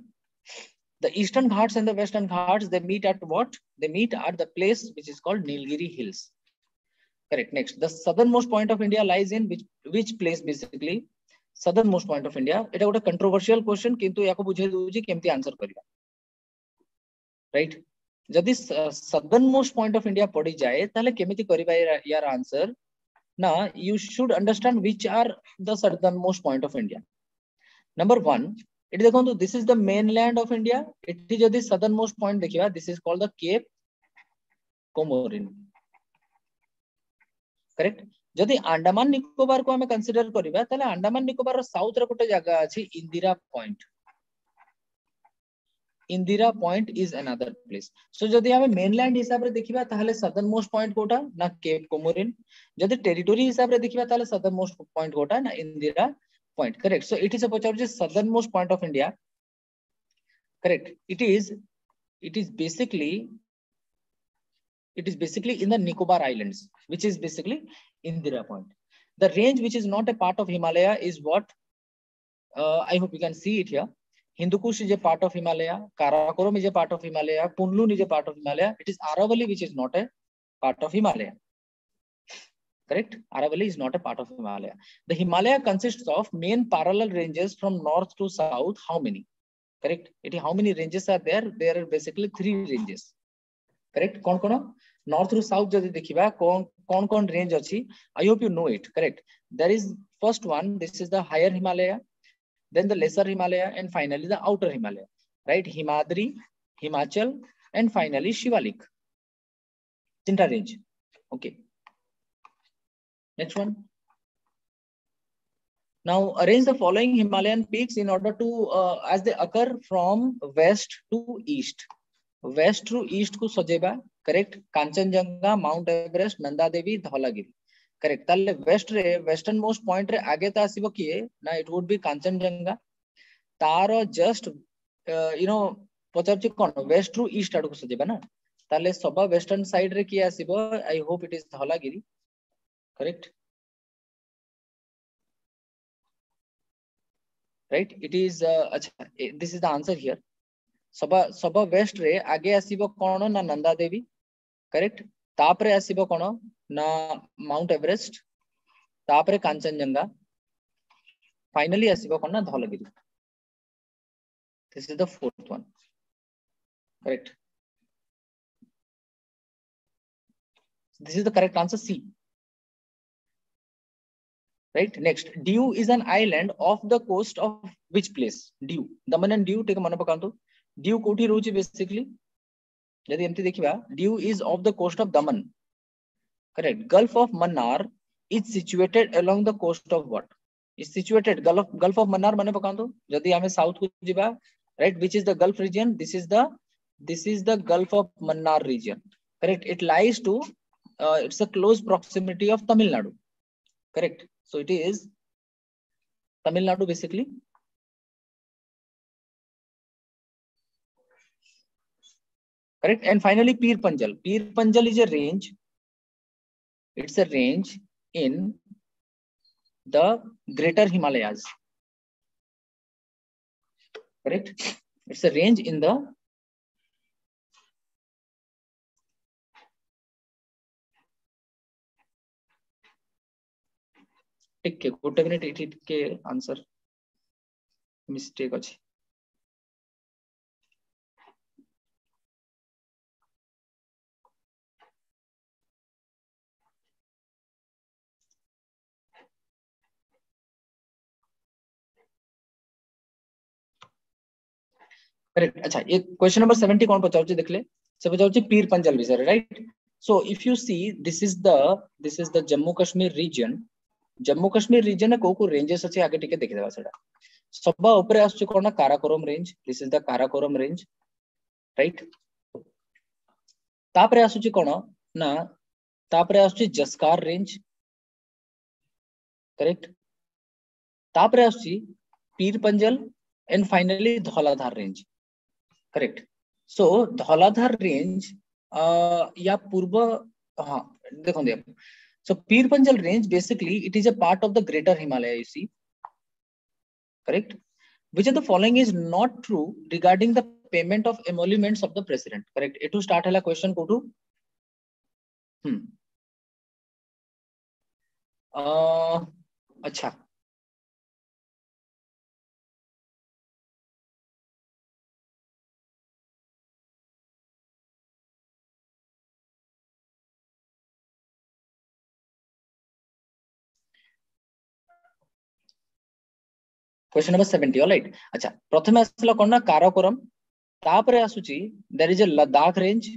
The Eastern Ghats and the Western Ghats, they meet at what? They meet at the place which is called Nilgiri Hills. Correct. Next, the southernmost point of India lies in which place basically? Southernmost point of India. It is a controversial question, किंतु याको बुझे दूजी केमती answer करिया. Right? जदि southernmost point of India पड़ी जाए, ताले केमिति करिबा यार answer. Now you should understand which are the southernmost point of India. Number 1, it is देखो this is the mainland of India. It is जदि southernmost point देखिबा, this is called the Cape Comorin. Correct. जदि अंडमान निकोबार को हमें consider करिबा ताले Andaman Nicobar south रे गोटे जगह अछि Indira point. Indira point is another place. So जदि हमें मेनलैंड हिसाब रे देखिबा ताले सदर्न मोस्ट पॉइंट कोटा ना केप कोमोरिन. जदि टेरिटोरी हिसाब रे देखिबा ताले सदर्न मोस्ट पॉइंट कोटा ना Indira point. Correct. So it is a point of southern most point of India. Correct. It is basically in the Nicobar Islands, which is basically Indira Point. The range which is not a part of Himalaya is what? I hope you can see it here. Hindu Kush is a part of Himalaya. Karakoram is a part of Himalaya. Kunlun is a part of Himalaya. It is Aravalli which is not a part of Himalaya. Correct? Aravalli is not a part of Himalaya. The Himalaya consists of main parallel ranges from north to south. How many? Correct? How many ranges are there? There are basically 3 ranges. Correct? Kon? north ru south jodi dekhiba kon range achi. I hope you know it. Correct. There is first one, this is the higher Himalaya, then the lesser Himalaya, and finally the outer Himalaya, right? Himadri, Himachal, and finally Shivalik. Tinta range. Okay. Next one. Now arrange the following Himalayan peaks in order to as they occur from west to east. West to east को सजेबा. Correct. Kanchenjunga, mount Everest, Nanda Devi, Dhaulagiri. Correct. ताले west रे western most point रे आगे ता आसीबो किए ना, इट वुड बी कांचनजंगा. तारो जस्ट यू नो पचारछि कोन वेस्ट टू ईस्ट आडू को सजेबा ना, ताले सबा वेस्टर्न साइड रे किए आसीबो. I hope it is Dhaulagiri. Correct. Right. It is acha, this is the answer here. सबा वेस्ट रे आगे आसीबो कोन ना नंदा देवी. करेक्ट. तापरे आसीबो कोन ना माउंट एवरेस्ट, तापरे कांचनजंगा, फाइनली आसीबो कोन ना Dhaulagiri. This is the fourth one. Correct. This is the correct answer, C. Right. Next, Diu is an island off the coast of which place? Diu, Daman and Diu. Take a मन पकांतो. Diu कोठी रोची basically. यदि एमती देखिबा, Diu is off the coast of Daman. Correct. Gulf of Mannar is situated along the coast of what? Is situated Gulf of Mannar मन पकांतो. यदि हमें south को जिबा, right? Which is the Gulf region? This is the Gulf of Mannar region. Correct. It lies to it's a close proximity of Tamil Nadu. Correct. So it is Tamil Nadu basically. Correct. And finally Pir Panjal. Pir Panjal is a range. It's a range in the Greater Himalayas. Correct. It's a range in the टिके गोटे minute एठी टिके answer mistake अछि. Correct. अच्छा, ये question number 70 कौन पचाउछि देखले, से पचाउछि पीर पंजल विषय, right? So if you see this is the Jammu Kashmir region. Jammu Kashmir region को को रेंजेस अछि आगे टिके देखि देबा सेडा. सबा ऊपर आछछि कोन Karakoram range. This is the Karakoram range, right? तापरे आछछि कोन ना, तापरे आछछि जस्कार रेंज. करेक्ट. तापरे आछछि पीर Panjal and finally Dhauladhar range. Correct. So Dhauladhar range या पूर्व, हाँ देखो दे. So Pir Panjal range basically it is a part of the Greater Himalaya, you see. Correct. Which of the following is not true regarding the payment of emoluments of the president? Correct. It to start hela question go to. अच्छा. Question number 70. All right. अच्छा, प्रथमे आसला कोन ना काराकोरम. तापरे आसुची there is a Ladakh range.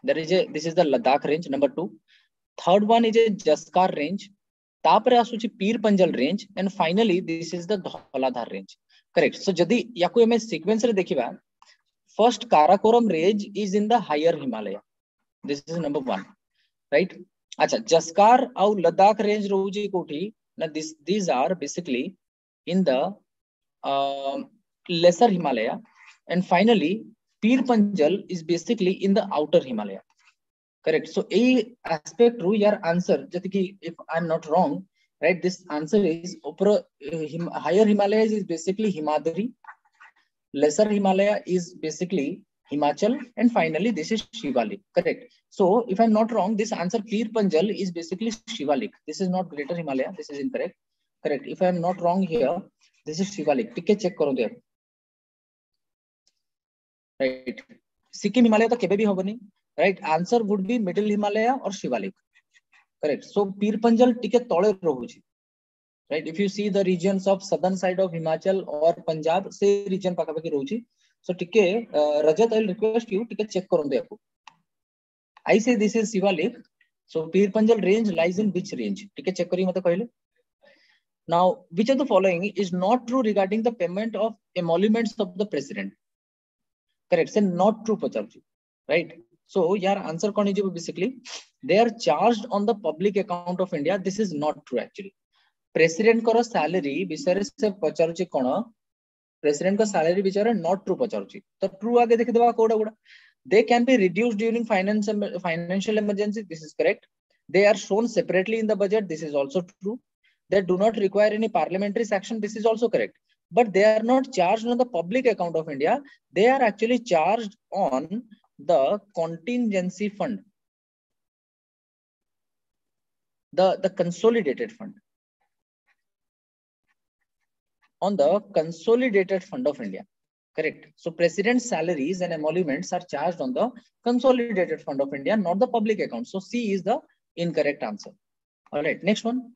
This is the Ladakh range. Number 2. Third one is a Jaskar range. तापरे आसुची पीर Panjal range, and finally this is the Dhauladhar range. Correct. So जदि याकु हमें sequence रे देखिबा, first Karakoram range is in the higher Himalaya. This is number 1, right? अच्छा, Jaskar और Ladakh range रोजी कोठी ना, these are basically in the lesser Himalaya, and finally Pir Panjal is basically in the outer Himalaya. Correct. So a aspect ru your answer jati ki, if I'm not wrong, right, this answer is higher Himalayas is basically Himadri, lesser Himalaya is basically Himachal, and finally this is Shivalik. Correct. So if I'm not wrong, this answer Pir Panjal is basically Shivalik. This is not Greater Himalaya. This is incorrect. Correct. If I am not wrong here, this is Shivalik. टिके check करो दे. Right. Sikkim Himalaya तो केबे भी होबनी. right? Answer would be middle Himalaya or Shivalik. Correct. So Pir Panjal टिके तळे रहुछि, right? If you see the regions of southern side of Himachal or Punjab, से region पाखापाखि रहुछि. So टिके Rajat, I will request you टिके check करंतु याको. I say this is Shivalik. So Pir Panjal range lies in which range? टिके check करी मते कहले. Now, which of the following is not true regarding the payment of emoluments of the president? Correct. Say not true, Pachavji. Right. So, your answer is basically they are charged on the public account of India. This is not true actually. President ko salary bisare se Pachavji kono. President ko salary bisare not true, Pachavji. So true aage dekhe deba koda koda. They can be reduced during financial emergency. This is correct. They are shown separately in the budget. This is also true. They do not require any parliamentary sanction. This is also correct. But they are not charged on the public account of India. They are actually charged on the contingency fund, the consolidated fund, on the consolidated fund of India. Correct. So president's salaries and emoluments are charged on the consolidated fund of India, not the public account. So C is the incorrect answer. All right. Next one.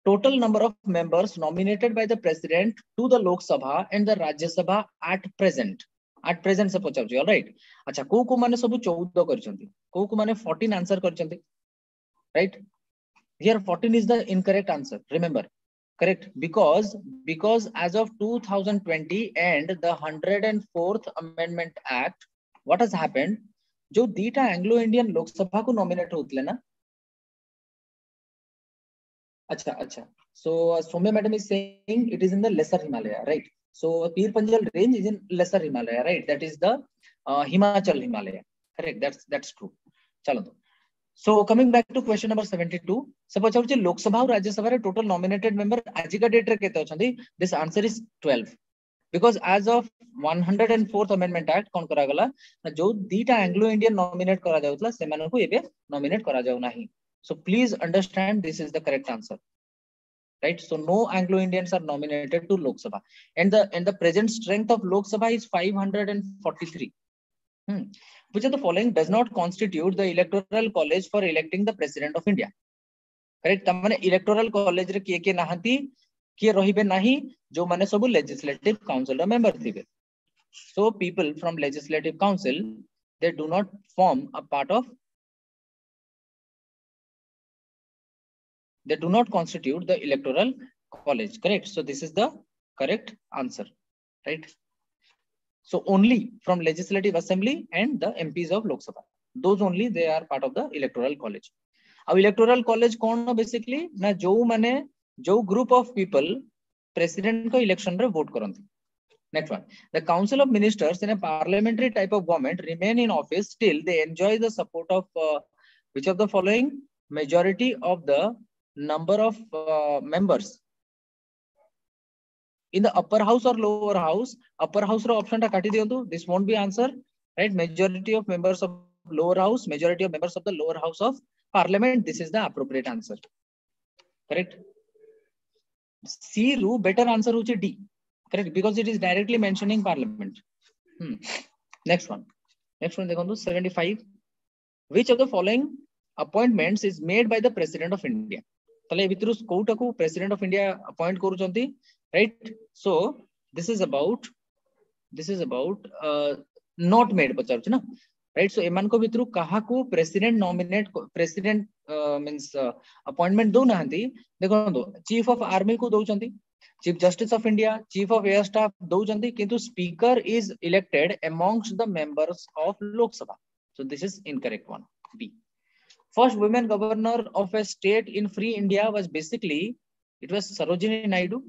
Total number of members nominated by the president to the Lok Sabha and the Rajya Sabha at present. At present, suppose all right. Acha, ko mane sabu 14 karichanti. Ko mane 14 answer karichanti. Right? Here 14 is the incorrect answer. Remember, correct? Because as of 2020 and the 104th Amendment Act, what has happened? Jo dita Anglo-Indian Lok Sabha ko nominate hotle na. Acha. So Soumya madam is saying it is in the lesser Himalaya, right? So Pir Panjal range is in lesser Himalaya, right? That is the Himachal Himalaya. Correct. That's true. Chalo. So coming back to question number 72. Suppose Lok Sabha or Rajya Sabha total nominated member ajika date re kete achandi. This answer is 12. Because as of 104th Amendment Act kon kara gala jo dita Anglo-Indian nominate kara jautla semanku ebe nominate kara jau nahi. So please understand this is the correct answer, right? So no Anglo-Indians are nominated to Lok Sabha, and the present strength of Lok Sabha is 543. Which of the following does not constitute the electoral college for electing the president of India? Correct. तमने electoral college रे किए नाहंती किए रहिबे नाही जो माने सब legislative council रा member थिबे. So people from legislative council, they do not form a part of. They do not constitute the electoral college. Correct. So this is the correct answer, right? So only from legislative assembly and the MPs of Lok Sabha, those only they are part of the electoral college. Our electoral college कौन basically ना जो group of people president को election रे vote करंती. Next one, the council of ministers in a parliamentary type of government remain in office till they enjoy the support of which of the following? Majority of the number of members in the upper house or lower house. Upper house ro option ta kati diyantu. This won't be answer, right? Majority of members of lower house, majority of members of the lower house of parliament. This is the appropriate answer. Correct. C ru better answer hoche D. Correct, because it is directly mentioning parliament. Next one dekhantu 75. Which of the following appointments is made by the president of India? Tale vitru koota ko president of India appoint koruchanti, right? So this is about not made pacharchu na, right? So eman ko vitru kaha ko president nominate president means appointment do nahanti. Dekhantu chief of army ko douchanti, chief justice of India, chief of air staff douchanti, kintu speaker is elected amongst the members of Lok Sabha. So this is incorrect one, B. First women governor of a state in free India was basically, it was Sarojini Naidu.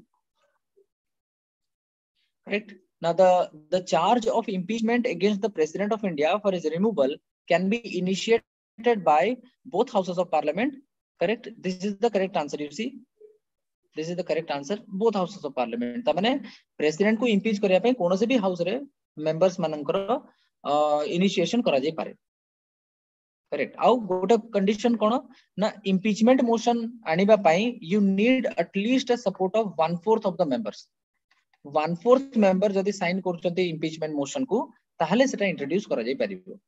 Right. Now the charge of impeachment against the president of India for his removal can be initiated by both houses of parliament. Correct. This is the correct answer. You see, this is the correct answer. Both houses of parliament. तमने president को impeach करिया पे कोनो से भी house रे members मनंकर initiation करा जाई पारे. Correct. How गोटे condition कोन ना impeachment motion आनिबा pi you need at least a support of 1/4 of the members. 1/4 member जदि sign करचंती impeachment motion को ताहले सेटा इंट्रोड्यूस करा जाई परिबो,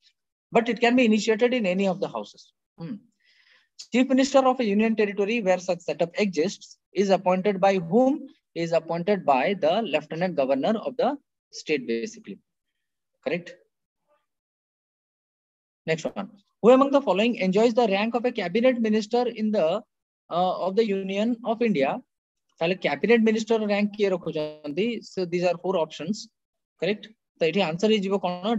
but it can be initiated in any of the houses. Chief Minister of a Union Territory where such setup exists is appointed by whom? Is appointed by the Lieutenant Governor of the state, basically. Correct? Next one. Who among the following enjoys the rank of a cabinet minister in the of the Union of India? Cabinet minister rank kiye rakhuchanti? So these are 4 options. Correct? So it answer is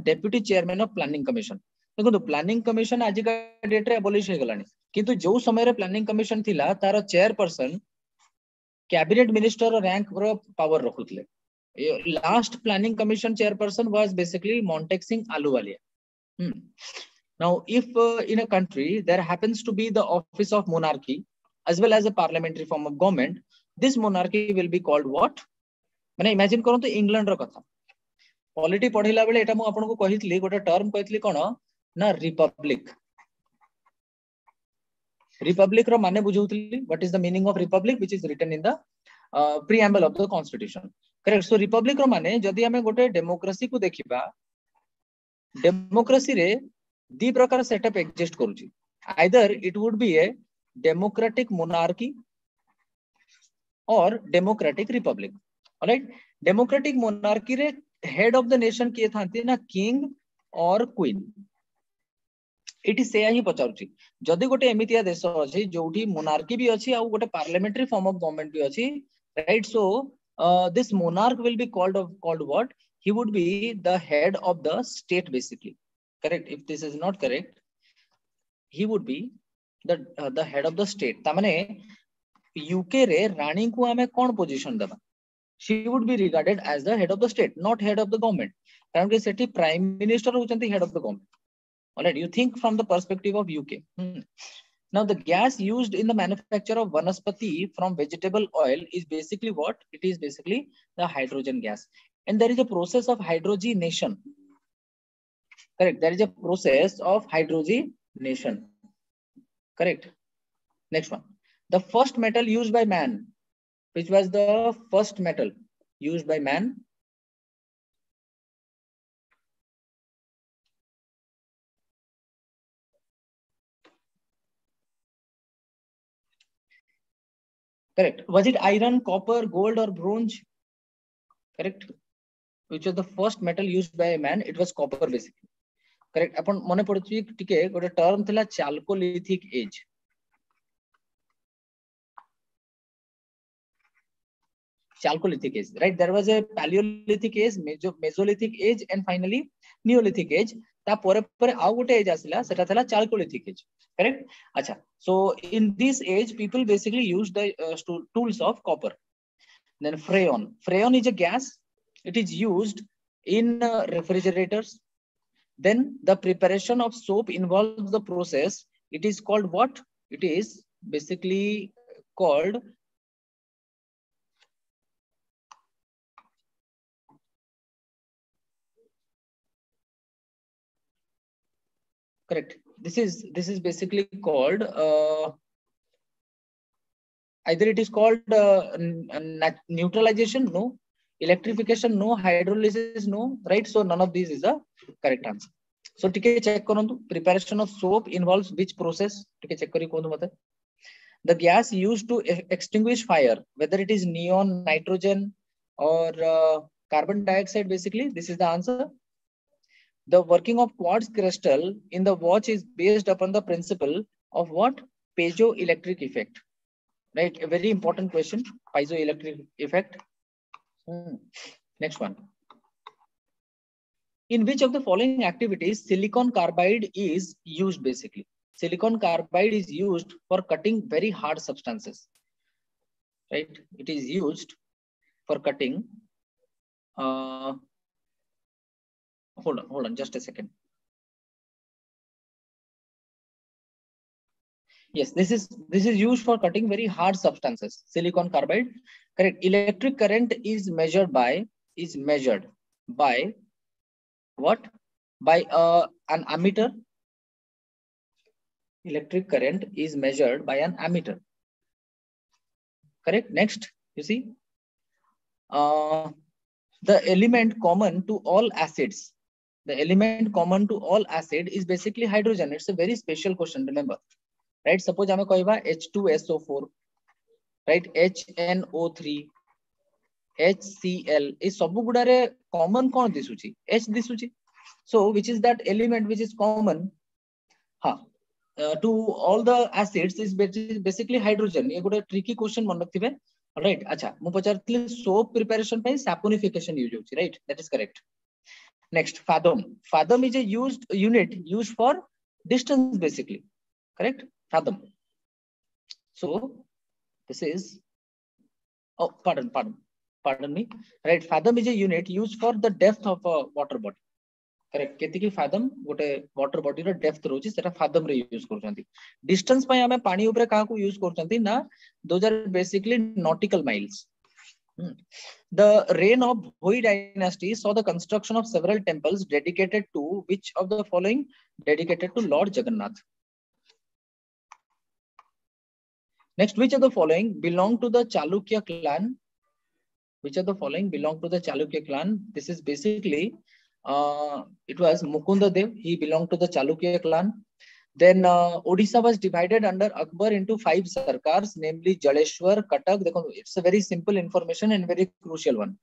Deputy Chairman of Planning Commission. देखो planning commission आज का date रे abolish हो गलानी, किंतु जो समय रे planning commission थिला तार चेयरपर्सन कैबिनेट मिनिस्टर रैंक रो पावर रखुतले. Last planning commission chairperson was basically Montek Singh Ahluwalia. Now if in a country there happens to be the office of monarchy as well as a parliamentary form of government, this monarchy will be called what? माने imagine करो तो England रो कथा polity पढिला बेले एटा मु आपन को कहितली गोटे term कहितली कोन ना रिपब्लिक. रिपब्लिक रो माने बुझौतली what is the meaning of republic which is written in the preamble of the constitution. Correct. So republic रो माने जदी हमें गोटे डेमोक्रेसी को देखिबा, डेमोक्रेसी रे दी प्रकार सेटअप एग्जिस्ट करूची. Either it would be a democratic monarchy और democratic republic. Alright. Democratic monarchy रे हेड ऑफ द नेशन किए थांती ना किंग और क्वीन. इट इज सेया ही पचारुची जदी गोटे एमितिया देश अछि जोठी मोनार्की भी अछि आ गोटे पार्लियामेंटरी फॉर्म ऑफ गवर्नमेंट भी अछि, right. So this monarch will be called what? He would be the head of the state, basically. Correct. If this is not correct, he would be the head of the state. तामने UK रे रानी को हमें कौन position देबा? She would be regarded as the head of the state, not head of the government. कारण के सेठी prime minister होचंती head of the government. Alright, you think from the perspective of UK. Now the gas used in the manufacture of vanaspati from vegetable oil is basically what? It is basically the hydrogen gas. And there is a process of hydrogenation. Correct. There is a process of hydrogenation. Correct. Next one. The first metal used by man. Which was the first metal used by man? Correct. Was it iron, copper, gold, or bronze? Correct. Which was the first metal used by a man? It was copper, basically. Correct. अपन मने पड़ुची टिके गोटे term थिला chalcolithic age. Chalcolithic age, right? There was a Paleolithic age, Mesolithic age, and finally Neolithic age. ता परे परे आउ गोटे एज आसिला सेटा थला Chalcolithic age. Correct. अच्छा. So in this age, people basically used the tools of copper. Then freon. Freon is a gas. It is used in refrigerators. Then the preparation of soap involves the process. It is called what? It is basically called correct. This is basically called either it is called neutralization, no. Electrification, no. Hydrolysis, no. Right. So none of these is the correct answer. So take check करो. Preparation of soap involves which process? Take check करी कौन मत. The gas used to extinguish fire, whether it is neon, nitrogen, or carbon dioxide. Basically, this is the answer. The working of quartz crystal in the watch is based upon the principle of what? Piezoelectric effect. Right? A very important question. Piezoelectric effect. Next one. In which of the following activities silicon carbide is used? Basically, silicon carbide is used for cutting very hard substances. Right? It is used for cutting. Hold on, just a second. Yes, this is used for cutting very hard substances. Silicon carbide. Correct. Electric current is measured by what? By an ammeter. Electric current is measured by an ammeter. Correct. Next, you see, the element common to all acids. the element common to all acid is basically hydrogen. It's a very special question, remember, right? Suppose ame koiba H2SO4, right? HNO3, HCl is sabu gudare common kon disuchi? H disuchi. So which is that element which is common to all the acids is basically hydrogen. ये गोटे tricky question मन रखिबे. Right? अच्छा, मु पचारतली soap preparation पे saponification use होची, right? That is correct. Next, fathom. Fathom is a unit used for distance basically. Correct? Fathom. So this is, oh, pardon me. Right? Fathom is a unit used for the depth of a water body. Correct. केतिकी fathom गोटे water body रो depth रोची सेटा fathom रे use करछंती. Distance पे हमें पानी ऊपर काहा को use करछंती ना, those are basically nautical miles. The reign of Bhoi dynasty saw the construction of several temples dedicated to which of the following? Dedicated to Lord Jagannath. Next, which of the following belong to the Chalukya clan? Which of the following belong to the Chalukya clan? This is basically it was Mukunda Dev. He belonged to the Chalukya clan. Then Odisha was divided under Akbar into 5 sarkars, namely Jaleshwar, Katak. It's a very simple information and very crucial one.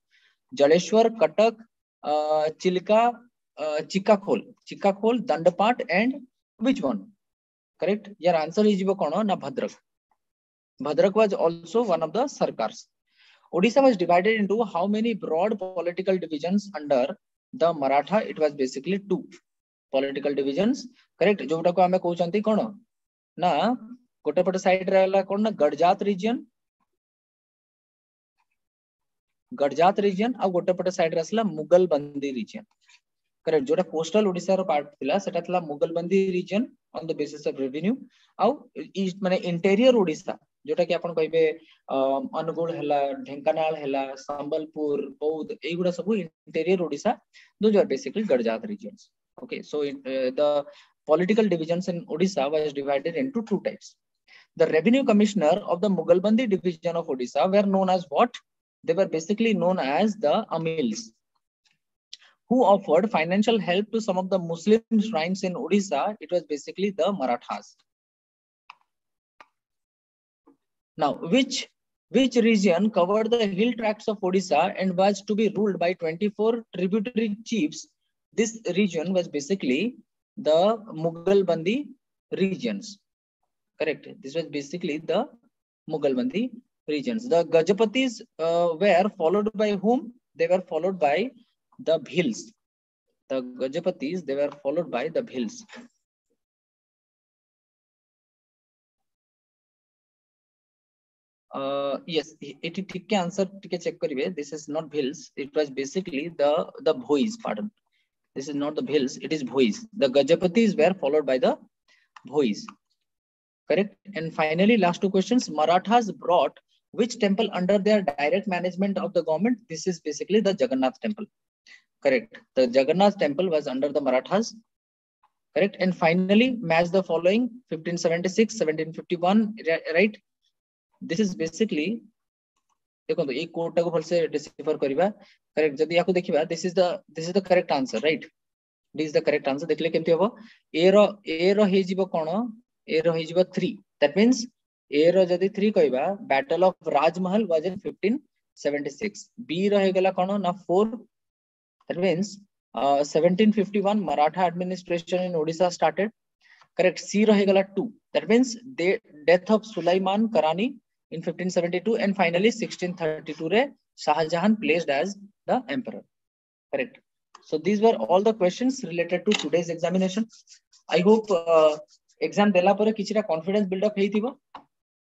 Jaleshwar, Katak, Chilka, Chikakhol, Dandapat, and which one? Correct? Your answer is na Bhadrak. Bhadrak was also one of the sarkars. Odisha was divided into how many broad political divisions under the Maratha? It was basically 2 political divisions. Correct? जोटा को हमें कहउचंती कोन ना गोटे पटे side रहला कोन ना गडजात reason आ गोटे पटे साइड रसला मुगल बंदी रीजन. करेक्ट? जोटा कोस्टल ओडिसा रो पार्ट थिला सेटा थिला Mughalbandi region on the basis of revenue. आ ईस्ट माने इंटीरियर ओडिसा जोटा कि आपण कहबे अनुगुल हैला, ढेंकानाल हैला, संबलपुर, बौद्ध, एगुडा सब interior Odisha. Those are basically गडजात regions. Okay, so the political divisions in Odisha was divided into 2 types. The revenue commissioner of the Mughalbandi division of Odisha were known as what? They were basically known as the Amils, who offered financial help to some of the Muslim shrines in Odisha. It was basically the Marathas. Now, which region covered the hill tracts of Odisha and was to be ruled by 24 tributary chiefs? This region was basically the Mughalbandi regions. Correct? This was basically the Mughalbandi regions. The Gajapatis were followed by whom? They were followed by the Bhils. The Gajapatis, they were followed by the Bhils. Yes, it answer check karibe. This is not Bhils. It was basically the Bhois. Pardon. This is not the Bhils. It is Bhois. The Gajapatis were followed by the Bhois. Correct. And finally, last 2 questions. Marathas brought which temple under their direct management of the government? This is basically the Jagannath temple. Correct. The Jagannath temple was under the Marathas. Correct. And finally, match the following: 1576, 1751. Right. This is basically, देखो तो एक code को भलसे decipher करिबा. Correct? जदी याको देखिबा, this is the correct answer, right? This is the correct answer. देखले केमति होबो? A रो हे जिवो कोन? A रो हे जिवो 3. That means A रो जदी 3 कहिबा, Battle of Rajmahal was in 1576. B रो हे गेला कोन ना 4. That means 1751 Maratha administration in Odisha started. Correct? C रो हे गेला 2. That means the death of Sulaiman Karani in 1572, and finally 1632 re Shah Jahan placed as the emperor. Correct? So these were all the questions related to today's examination. I hope exam dela pore kichira confidence build up heitibo.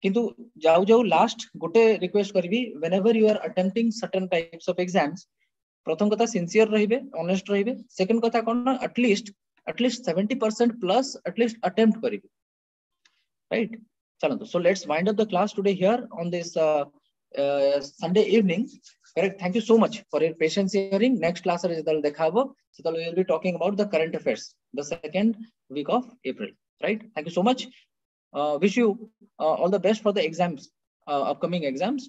Kintu jau last gote request karibi, whenever you are attempting certain types of exams, pratham kotha sincere rahibe, honest rahibe. Second kotha kona, at least 70% plus at least attempt karibe. Right? So let's wind up the class today here on this Sunday evening. Correct? Thank you so much for your patience hearing. Next class we will be talking about the current affairs, the 2nd week of April. Right? Thank you so much. Wish you all the best for the exams, upcoming exams.